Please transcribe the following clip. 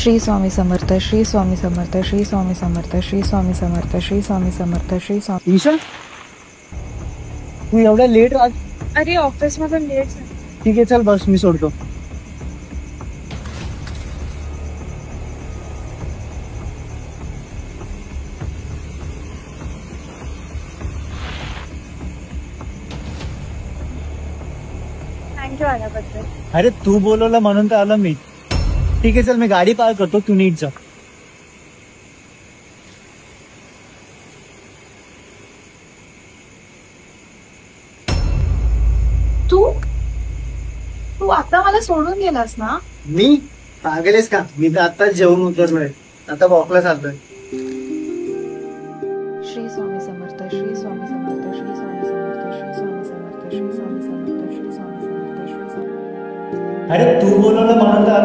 श्री स्वामी समर्थ, श्री स्वामी समर्थ, श्री स्वामी समर्थ, श्री स्वामी समर्थ, श्री स्वामी समर्थ, श्री स्वामी। ईशा, तू एवढ्या लेट आज? अरे ऑफिस मध्ये लेट झालं. ठीक आहे, चल बस मी सोडतो. थँक्यू आल्याबद्दल. अरे तू बोलवलं म्हणून तर आलो मी. ठीक आहे, चल मी गाडी पार्क करतो, तू नीट जा. तू तू आता मला सोडून गेलास ना? मी पागलेस का? मी तर आताच जेवून उतरलोय, आता वॉकला चाललोय. श्री स्वामी समर्थ, श्री स्वामी समर्थ, श्री स्वामी समर्थ, श्री स्वामी समर्थ, श्री स्वामी समर्थ, श्री स्वामी समर्थ, श्री स्वामी. अरे तू बोलवलं म्हणून तर